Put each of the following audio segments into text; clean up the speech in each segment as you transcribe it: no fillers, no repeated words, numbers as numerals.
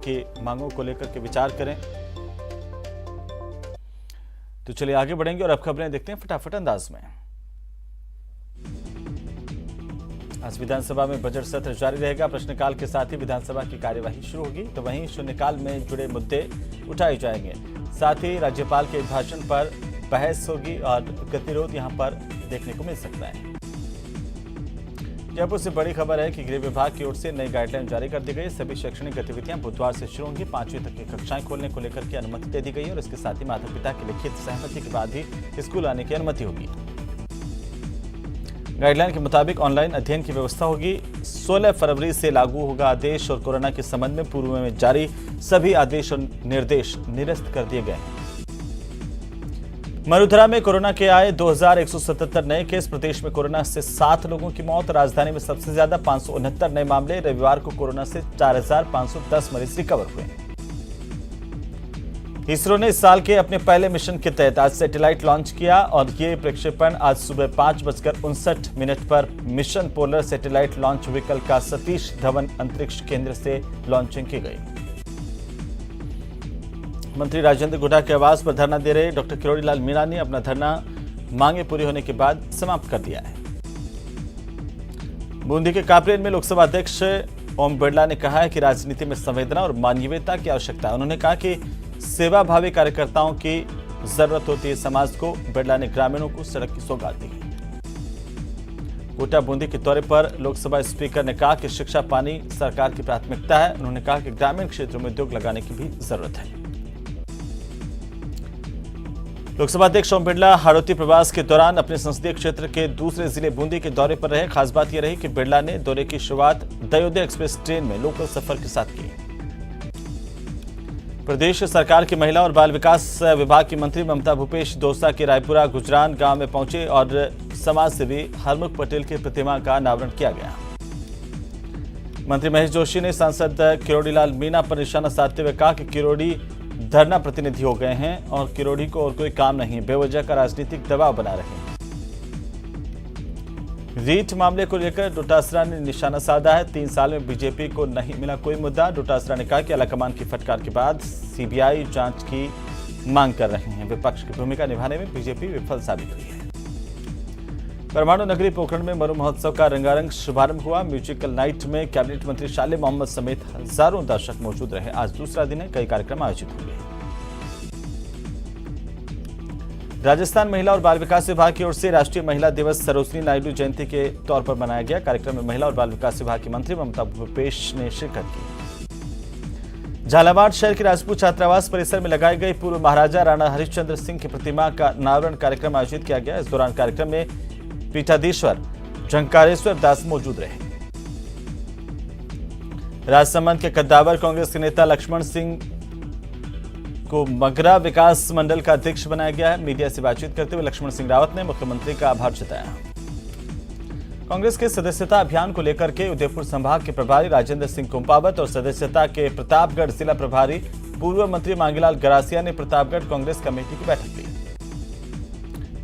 की मांगों को लेकर के विचार करें। तो चलिए आगे बढ़ेंगे और अब खबरें देखते हैं फटाफट अंदाज में। आज विधानसभा में बजट सत्र जारी रहेगा। प्रश्नकाल के साथ ही विधानसभा की कार्यवाही शुरू होगी, तो वहीं शून्यकाल में जुड़े मुद्दे उठाए जाएंगे। साथ ही राज्यपाल के भाषण पर बहस होगी और गतिरोध यहां पर देखने को मिल सकता है। जयपुर से बड़ी खबर है कि गृह विभाग की ओर से नई गाइडलाइन जारी कर दी गई। सभी शैक्षणिक गतिविधियां बुधवार से शुरू होंगी। 5वीं तक की कक्षाएं खोलने को लेकर के अनुमति दे दी गई और इसके साथ ही माता पिता की लिखित सहमति के बाद ही स्कूल आने की अनुमति होगी। गाइडलाइन के मुताबिक ऑनलाइन अध्ययन की व्यवस्था होगी। 16 फरवरी से लागू होगा आदेश और कोरोना के संबंध में पूर्व में जारी सभी आदेश और निर्देश निरस्त कर दिए गए हैं। मरुधरा में कोरोना के आए 2177 नए केस। प्रदेश में कोरोना से 7 लोगों की मौत। राजधानी में सबसे ज्यादा 569 नए मामले। रविवार को कोरोना से 4510 मरीज रिकवर हुए। इसरो ने इस साल के अपने पहले मिशन के तहत आज सैटेलाइट लॉन्च किया और ये प्रक्षेपण आज सुबह 5:59 पर mission polar satellite launch vehicle का सतीश धवन अंतरिक्ष केंद्र से लॉन्चिंग की गई। मंत्री राजेंद्र गुढ़ा के आवास पर धरना दे रहे डॉक्टर किरोड़ी लाल मीणा ने अपना धरना मांगे पूरी होने के बाद समाप्त कर दिया है। बूंदी के कापरेन में लोकसभा अध्यक्ष ओम बिरला ने कहा है कि राजनीति में संवेदना और मानवीयता की आवश्यकता है। उन्होंने कहा कि सेवाभावी कार्यकर्ताओं की जरूरत होती है समाज को। बिरला ने ग्रामीणों को सड़क की सौगात दी। कोटा बूंदी के दौरे पर लोकसभा स्पीकर ने कहा कि शिक्षा पानी सरकार की प्राथमिकता है। उन्होंने कहा कि ग्रामीण क्षेत्रों में उद्योग लगाने की भी जरूरत है। लोकसभा अध्यक्ष ओम बिरला हाड़ौती प्रवास के दौरान अपने संसदीय क्षेत्र के दूसरे जिले बूंदी के दौरे पर रहे। खास बात यह रही कि बिरला ने दौरे की शुरुआत दयोदय एक्सप्रेस ट्रेन में लोकल सफर के साथ की। प्रदेश सरकार की महिला और बाल विकास विभाग की मंत्री ममता भूपेश दौसा के रायपुरा गुजरान गांव में पहुंचे और समाज सेवी हरमुख पटेल की प्रतिमा का अनावरण किया गया। मंत्री महेश जोशी ने सांसद किरोड़ी लाल मीणा पर निशाना साधते हुए कहा कि किरोड़ी धरना प्रतिनिधि हो गए हैं और किरोड़ी को और कोई काम नहीं, बेवजह का राजनीतिक दबाव बना रहे हैं। रीट मामले को लेकर डोटासरा ने निशाना साधा है। 3 साल में बीजेपी को नहीं मिला कोई मुद्दा। डोटासरा ने कहा कि आलाकमान की फटकार के बाद सीबीआई जांच की मांग कर रहे हैं। विपक्ष की भूमिका निभाने में बीजेपी विफल साबित हुई है। परमाणु नगरी पोखरण में मरु महोत्सव का रंगारंग शुभारंभ हुआ। म्यूजिकल नाइट में कैबिनेट मंत्री शाले मोहम्मद समेत हजारों दर्शक मौजूद रहे। आज दूसरा दिन है, कई कार्यक्रम आयोजित हुए। राजस्थान महिला और बाल विकास विभाग की ओर से राष्ट्रीय महिला दिवस सरोजिनी नायडू जयंती के तौर पर मनाया गया। कार्यक्रम में महिला और बाल विकास विभाग की मंत्री ममता भूपेश ने शिरकत की। झालावाड़ शहर के राजपूत छात्रावास परिसर में लगाई गई पूर्व महाराजा राणा हरिश्चंद्र सिंह की प्रतिमा का अनावरण कार्यक्रम आयोजित किया गया। इस दौरान कार्यक्रम में पीठाधीश्वर झंकारेश्वर दास मौजूद रहे। राजसमंद के कद्दावर कांग्रेस के नेता लक्ष्मण सिंह को मगरा विकास मंडल का अध्यक्ष बनाया गया है। मीडिया से बातचीत करते हुए लक्ष्मण सिंह रावत ने मुख्यमंत्री का आभार जताया। कांग्रेस के सदस्यता अभियान को लेकर के उदयपुर संभाग के प्रभारी राजेंद्र सिंह कुंपावत और सदस्यता के प्रतापगढ़ जिला प्रभारी पूर्व मंत्री मांगीलाल गरासिया ने प्रतापगढ़ कांग्रेस कमेटी की बैठक ली।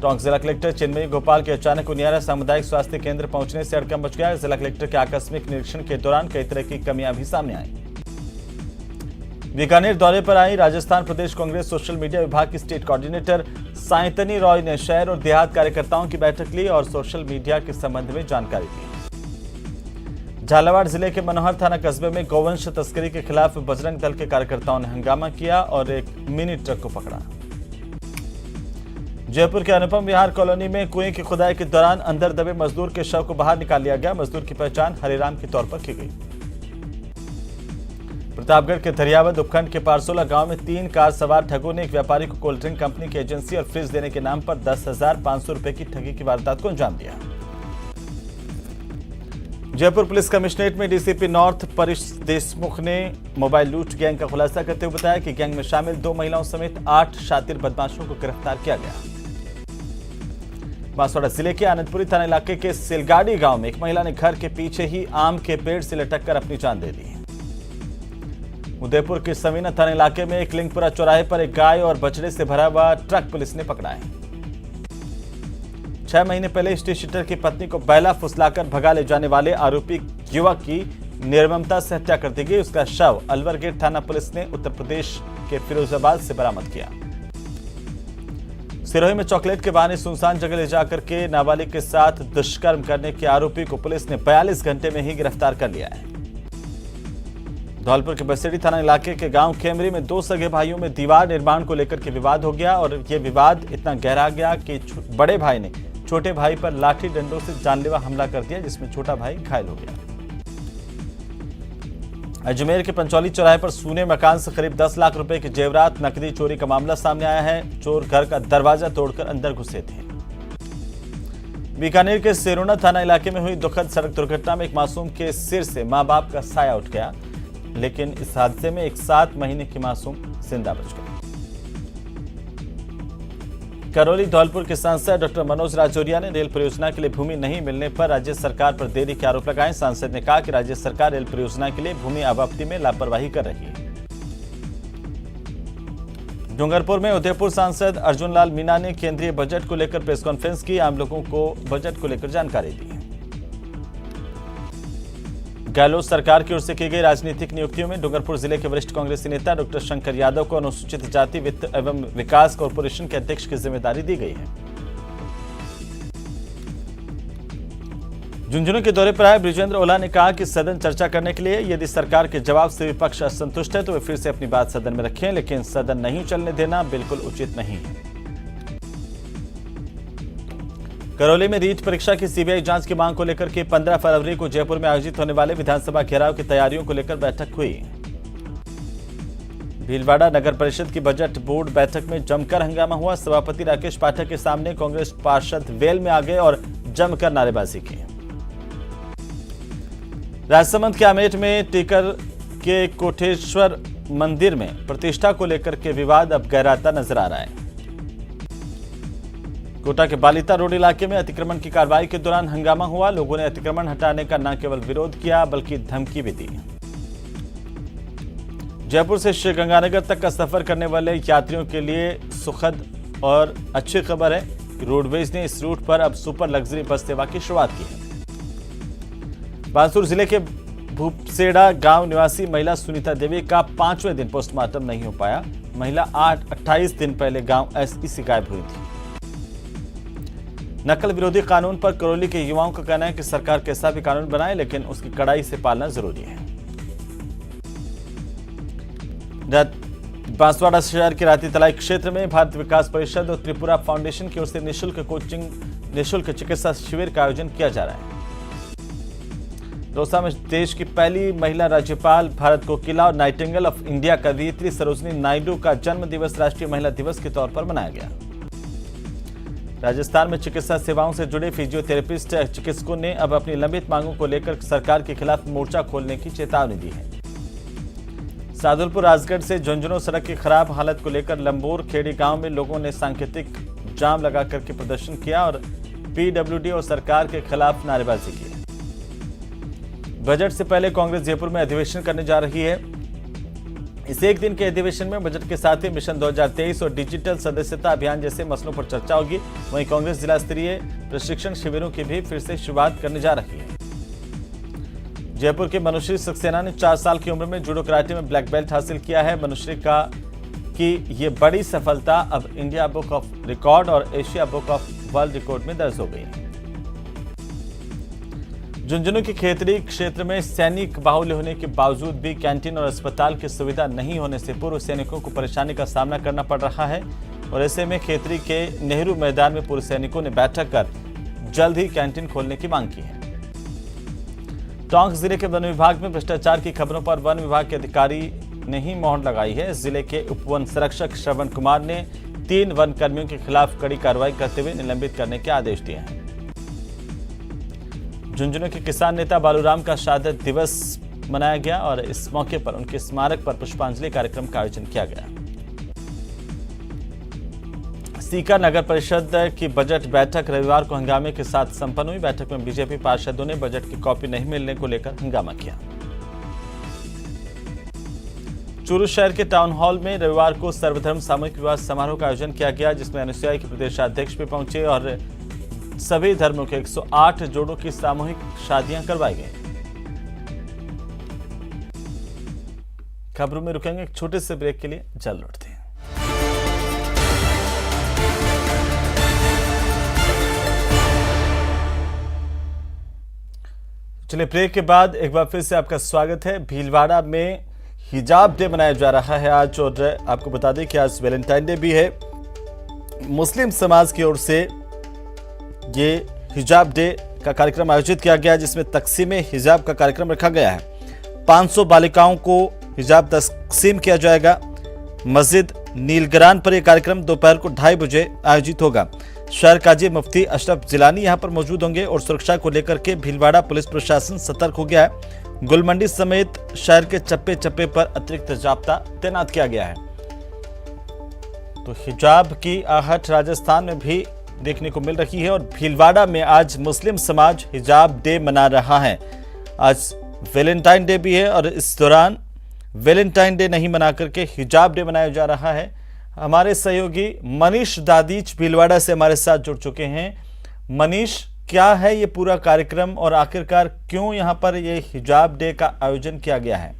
टोंक जिला कलेक्टर चिन्मयी गोपाल के अचानक उनियारा सामुदायिक स्वास्थ्य केंद्र पहुंचने से हड़कंप मच गया। जिला कलेक्टर के आकस्मिक निरीक्षण के दौरान कई तरह की कमियां भी सामने आई। बीकानेर दौरे पर आई राजस्थान प्रदेश कांग्रेस सोशल मीडिया विभाग की स्टेट कोऑर्डिनेटर साइंतनी रॉय ने शहर और देहात कार्यकर्ताओं की बैठक ली और सोशल मीडिया के संबंध में जानकारी दी। झालावाड़ जिले के मनोहर थाना कस्बे में गौवंश तस्करी के खिलाफ बजरंग दल के कार्यकर्ताओं ने हंगामा किया और एक मिनी ट्रक को पकड़ा। जयपुर के अनुपम विहार कॉलोनी में कुएं की खुदाई के दौरान अंदर दबे मजदूर के शव को बाहर निकाल लिया गया। मजदूर की पहचान हरिराम के तौर पर की गई। प्रतापगढ़ के दरियावद उपखंड के पारसोला गांव में 3 कार सवार ठगों ने एक व्यापारी को कोल्ड ड्रिंक कंपनी की एजेंसी और फ्रिज देने के नाम पर 10,500 रुपए की ठगी की वारदात को अंजाम दिया। जयपुर पुलिस कमिश्नरेट में डीसीपी नॉर्थ परेश देशमुख ने मोबाइल लूट गैंग का खुलासा करते हुए बताया कि गैंग में शामिल 2 महिलाओं समेत 8 शातिर बदमाशों को गिरफ्तार किया गया। बांसवाड़ा जिले के आनंदपुरी थाना इलाके के सिलगाड़ी गांव में एक महिला ने घर के पीछे ही आम के पेड़ से लटक कर अपनी जान दे दी। उदयपुर के समीना थाना इलाके में एक लिंगपुरा चौराहे पर एक गाय और बछड़े से भरा हुआ ट्रक पुलिस ने पकड़ा है। 6 महीने पहले स्टेज शीटर की पत्नी को बैला फुसलाकर भगा ले जाने वाले आरोपी युवक की निर्ममता से हत्या कर दी गई। उसका शव अलवर गेट थाना पुलिस ने उत्तर प्रदेश के फिरोजाबाद से बरामद किया। सिरोही में चॉकलेट के बहाने सुनसान जगह ले जाकर के नाबालिग के साथ दुष्कर्म करने के आरोपी को पुलिस ने 42 घंटे में ही गिरफ्तार कर लिया है। धौलपुर के बसेड़ी थाना इलाके के गांव खेमरी में दो सगे भाइयों में दीवार निर्माण को लेकर के विवाद हो गया और यह विवाद इतना गहरा गया कि बड़े भाई ने छोटे भाई पर लाठी डंडों से जानलेवा हमला कर दिया, जिसमें छोटा भाई घायल हो गया। अजमेर के पंचौली चौराहे पर सूने मकान से करीब 10 लाख रुपए के जेवरात नकदी चोरी का मामला सामने आया है। चोर घर का दरवाजा तोड़कर अंदर घुसे थे। बीकानेर के सेरोना थाना इलाके में हुई दुखद सड़क दुर्घटना में एक मासूम के सिर से मां बाप का साया उठ गया, लेकिन इस हादसे में एक 7 महीने की मासूम जिंदा बच गई। करौली धौलपुर के सांसद डॉक्टर मनोज राजौरिया ने रेल परियोजना के लिए भूमि नहीं मिलने पर राज्य सरकार पर देरी के आरोप लगाए। सांसद ने कहा कि राज्य सरकार रेल परियोजना के लिए भूमि आबादी में लापरवाही कर रही है। डूंगरपुर में उदयपुर सांसद अर्जुन लाल मीणा ने केंद्रीय बजट को लेकर प्रेस कॉन्फ्रेंस की। आम लोगों को बजट को लेकर जानकारी दी। गहलोत सरकार की ओर से की गई राजनीतिक नियुक्तियों में डूंगरपुर जिले के वरिष्ठ कांग्रेसी नेता डॉक्टर शंकर यादव को अनुसूचित जाति वित्त एवं विकास कॉर्पोरेशन के अध्यक्ष की जिम्मेदारी दी गई है। झुंझुनू के दौरे पर आए बृजेंद्र ओला ने कहा कि सदन चर्चा करने के लिए यदि सरकार के जवाब से विपक्ष असंतुष्ट है तो वे फिर से अपनी बात सदन में रखें, लेकिन सदन नहीं चलने देना बिल्कुल उचित नहीं है। करौली में रीट परीक्षा की सीबीआई जांच की मांग को लेकर के 15 फरवरी को जयपुर में आयोजित होने वाले विधानसभा घेराव की तैयारियों को लेकर बैठक हुई। भीलवाड़ा नगर परिषद की बजट बोर्ड बैठक में जमकर हंगामा हुआ। सभापति राकेश पाठक के सामने कांग्रेस पार्षद वेल में आ गए और जमकर नारेबाजी की। राजसमंद के आमेट में टीकर के कोटेश्वर मंदिर में प्रतिष्ठा को लेकर के विवाद अब गहराता नजर आ रहा है। कोटा के बालिता रोड इलाके में अतिक्रमण की कार्रवाई के दौरान हंगामा हुआ। लोगों ने अतिक्रमण हटाने का न केवल विरोध किया बल्कि धमकी भी दी। जयपुर से श्रीगंगानगर तक का सफर करने वाले यात्रियों के लिए सुखद और अच्छी खबर है कि रोडवेज ने इस रूट पर अब सुपर लग्जरी बस सेवा की शुरुआत की है। बांसुर जिले के भूपसेड़ा गांव निवासी महिला सुनीता देवी का 5वें दिन पोस्टमार्टम नहीं हो पाया। महिला 28 दिन पहले गांव ऐसी से गायब हुई थी। नकल विरोधी कानून पर करौली के युवाओं का कहना है कि सरकार कैसा भी कानून बनाए लेकिन उसकी कड़ाई से पालना जरूरी है। बांसवाड़ा शहर के राती तलाई क्षेत्र में भारत विकास परिषद और त्रिपुरा फाउंडेशन की ओर से निःशुल्क चिकित्सा शिविर का आयोजन किया जा रहा है। दौसा में देश की पहली महिला राज्यपाल भारत कोकिला और नाइटिंगेल ऑफ इंडिया कवयित्री सरोजिनी नायडू का जन्म दिवस राष्ट्रीय महिला दिवस के तौर पर मनाया गया। राजस्थान में चिकित्सा सेवाओं से जुड़े फिजियोथेरेपिस्ट चिकित्सकों ने अब अपनी लंबित मांगों को लेकर सरकार के खिलाफ मोर्चा खोलने की चेतावनी दी है। सादुलपुर राजगढ़ से झुंझुनू सड़क की खराब हालत को लेकर लंबोर खेड़ी गांव में लोगों ने सांकेतिक जाम लगा करके प्रदर्शन किया और पीडब्ल्यूडी और सरकार के खिलाफ नारेबाजी की। बजट से पहले कांग्रेस जयपुर में अधिवेशन करने जा रही है। इस एक दिन के अधिवेशन में बजट के साथ ही मिशन 2023 और डिजिटल सदस्यता अभियान जैसे मसलों पर चर्चा होगी। वहीं कांग्रेस जिला स्तरीय प्रशिक्षण शिविरों की भी फिर से शुरुआत करने जा रही है। जयपुर के मनुश्री सक्सेना ने 4 साल की उम्र में जूडो कराटे में ब्लैक बेल्ट हासिल किया है। मनुश्री की ये बड़ी सफलता अब इंडिया बुक ऑफ रिकॉर्ड और Asia book of world record में दर्ज हो गई है। झुंझुनू के खेतड़ी क्षेत्र में सैनिक बाहुल्य होने के बावजूद भी कैंटीन और अस्पताल की सुविधा नहीं होने से पूर्व सैनिकों को परेशानी का सामना करना पड़ रहा है और ऐसे में खेतड़ी के नेहरू मैदान में पूर्व सैनिकों ने बैठक कर जल्द ही कैंटीन खोलने की मांग की है। टोंक जिले के वन विभाग में भ्रष्टाचार की खबरों पर वन विभाग के अधिकारी ने ही मोहर लगाई है। जिले के उप वन संरक्षक श्रवण कुमार ने 3 वन कर्मियों के खिलाफ कड़ी कार्रवाई करते हुए निलंबित करने के आदेश दिए हैं। झुंझुनू के किसान नेता बालूराम का शहादत दिवस मनाया गया और इस मौके पर उनके स्मारक पर पुष्पांजलि कार्यक्रम का आयोजन किया गया। सीकर नगर परिषद की बजट बैठक रविवार को हंगामे के साथ संपन्न हुई। बैठक में बीजेपी पार्षदों ने बजट की कॉपी नहीं मिलने को लेकर हंगामा किया। चूरू शहर के टाउन हॉल में रविवार को सर्वधर्म सामूहिक विवाह समारोह का आयोजन किया गया, जिसमें अनुसूया के प्रदेशाध्यक्ष भी पहुंचे और सभी धर्मों के 108 जोड़ों की सामूहिक शादियां करवाई गई। खबरों में रुकेंगे एक छोटे से ब्रेक के लिए, जल्द लौटते हैं। चलिए, ब्रेक के बाद एक बार फिर से आपका स्वागत है। भीलवाड़ा में हिजाब डे मनाया जा रहा है आज, और आपको बता दें कि आज वैलेंटाइन डे भी है। मुस्लिम समाज की ओर से ये हिजाब डे का कार्यक्रम आयोजित किया गया, जिसमें तकसीम हिजाब का कार्यक्रम रखा गया है। 500 बालिकाओं को हिजाब तकसीम किया जाएगा। मस्जिद नीलगरान पर यह कार्यक्रम दोपहर को 2:30 बजे आयोजित होगा। शहर काजी मुफ्ती अशरफ जिलानी यहां पर मौजूद होंगे, और सुरक्षा को लेकर के भीलवाड़ा पुलिस प्रशासन सतर्क हो गया है। गुलमंडी समेत शहर के चप्पे चप्पे पर अतिरिक्त जाब्ता तैनात किया गया है। तो हिजाब की आहट राजस्थान में भी देखने को मिल रही है, और भीलवाड़ा में आज मुस्लिम समाज हिजाब डे मना रहा है। आज वैलेंटाइन डे भी है, और इस दौरान वैलेंटाइन डे नहीं मना करके हिजाब डे मनाया जा रहा है। हमारे सहयोगी मनीष दादीच भीलवाड़ा से हमारे साथ जुड़ चुके हैं। मनीष, क्या है ये पूरा कार्यक्रम, और आखिरकार क्यों यहाँ पर ये हिजाब डे का आयोजन किया गया है?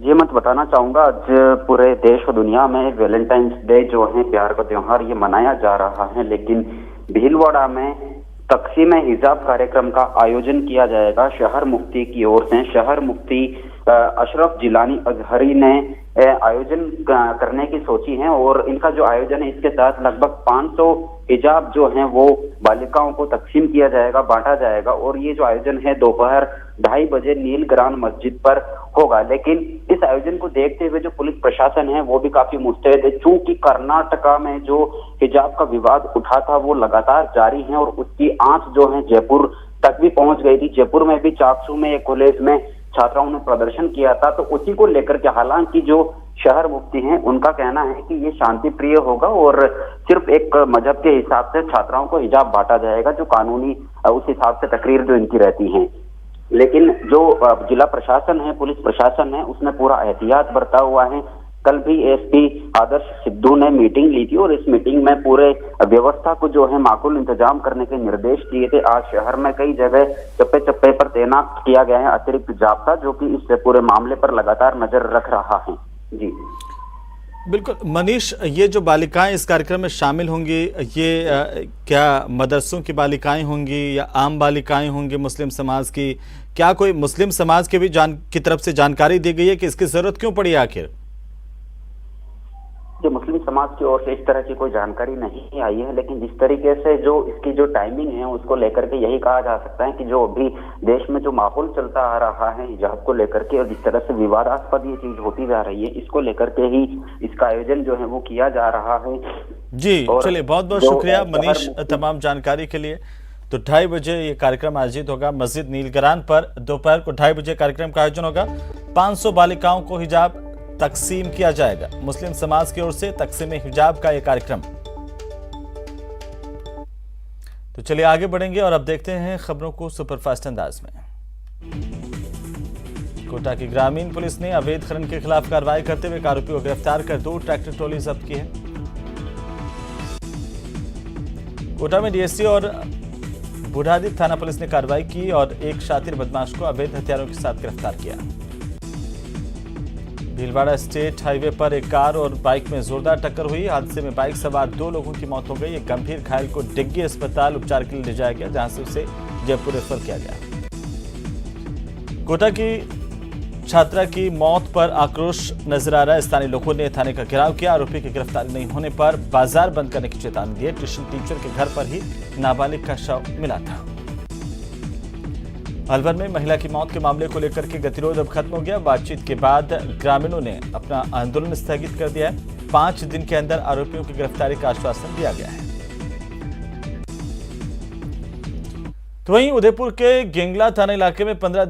जी, मैं बताना चाहूंगा, आज पूरे देश और दुनिया में वैलेंटाइंस डे जो है, प्यार का त्योहार, ये मनाया जा रहा है। लेकिन भीलवाड़ा में तकसीम हिजाब कार्यक्रम का आयोजन किया जाएगा शहर मुफ्ती की ओर से। शहर मुफ्ती अशरफ जिलानी अजहरी ने आयोजन करने की सोची है, और इनका जो आयोजन है, इसके तहत लगभग 500 हिजाब जो हैं वो बालिकाओं को तकसीम किया जाएगा, बांटा जाएगा। और ये जो आयोजन है दोपहर 2:30 बजे नीलग्रान मस्जिद पर होगा। लेकिन इस आयोजन को देखते हुए जो पुलिस प्रशासन है वो भी काफी मुस्तैद है, चूंकि कर्नाटका में जो हिजाब का विवाद उठा था वो लगातार जारी है, और उसकी आंच जो है जयपुर तक भी पहुंच गई थी। जयपुर में भी चाकसू में एक कॉलेज में छात्राओं ने प्रदर्शन किया था, तो उसी को लेकर के हालांकि जो शहर मुफ्ती हैं उनका कहना है कि ये शांति प्रिय होगा, और सिर्फ एक मजहब के हिसाब से छात्राओं को हिजाब बांटा जाएगा, जो कानूनी उस हिसाब से तकरीर जो इनकी रहती है। लेकिन जो जिला प्रशासन है, पुलिस प्रशासन है, उसने पूरा एहतियात बरता हुआ है। कल भी एसपी आदर्श सिद्धू ने मीटिंग ली थी, और इस मीटिंग में पूरे व्यवस्था को जो है माकूल इंतजाम करने के निर्देश दिए थे। आज शहर में कई जगह चप्पे चप्पे पर तैनात किया गया है अतिरिक्त जाब्ता, जो कि इस पूरे मामले पर लगातार नजर रख रहा है। जी बिल्कुल मनीष, ये जो बालिकाएं इस कार्यक्रम में शामिल होंगी, ये क्या मदरसों की बालिकाएं होंगी या आम बालिकाएं होंगी मुस्लिम समाज की? क्या कोई मुस्लिम समाज के भी की तरफ से जानकारी दी गई है कि इसकी जरूरत क्यों पड़ी आखिर? जो मुस्लिम समाज की ओर से इस तरह की कोई जानकारी नहीं आई है, लेकिन जिस तरीके से जो इसकी जो टाइमिंग है उसको लेकर के यही कहा जा सकता है कि जो अभी देश में जो माहौल चलता आ रहा है हिजाब को लेकर के, और जिस तरह से विवादास्पद ये चीज होती जा रही है, इसको लेकर के ही इसका आयोजन जो है वो किया जा रहा है। जी चलिए, बहुत बहुत शुक्रिया मनीष तमाम जानकारी के लिए। तो 2:30 बजे ये कार्यक्रम आयोजित होगा मस्जिद नीलगरान पर। दोपहर को 2:30 बजे कार्यक्रम का आयोजन होगा। 500 बालिकाओं को हिजाब तकसीम किया जाएगा। मुस्लिम समाज की ओर से तकसीम हिजाब का यह कार्यक्रम। तो चलिए आगे बढ़ेंगे और अब देखते हैं खबरों को सुपरफास्ट अंदाज में। कोटा की ग्रामीण पुलिस ने अवैध खनन के खिलाफ कार्रवाई करते हुए एक आरोपी को गिरफ्तार कर 2 ट्रैक्टर ट्रॉली जब्त की है। कोटा में डीएससी और बूढ़ादीप थाना पुलिस ने कार्रवाई की और एक शातिर बदमाश को अवैध हथियारों के साथ गिरफ्तार किया। भीलवाड़ा स्टेट हाईवे पर एक कार और बाइक में जोरदार टक्कर हुई। हादसे में बाइक सवार 2 लोगों की मौत हो गई। एक गंभीर घायल को डिग्गी अस्पताल उपचार के लिए ले जाया गया, जहां से उसे जयपुर रेफर किया गया। कोटा की छात्रा की मौत पर आक्रोश नजर आ रहा है। स्थानीय लोगों ने थाने का घेराव किया। आरोपी की गिरफ्तारी नहीं होने पर बाजार बंद करने की चेतावनी दी। ट्यूशन टीचर के घर पर ही नाबालिग का शव मिला था। अलवर में महिला की मौत के मामले को लेकर के गतिरोध अब खत्म हो गया। बातचीत के बाद ग्रामीणों ने अपना आंदोलन स्थगित कर दिया है। 5 दिन के अंदर आरोपियों की गिरफ्तारी का आश्वासन दिया गया है। तो वहीं उदयपुर के गेंगला थाना इलाके में 15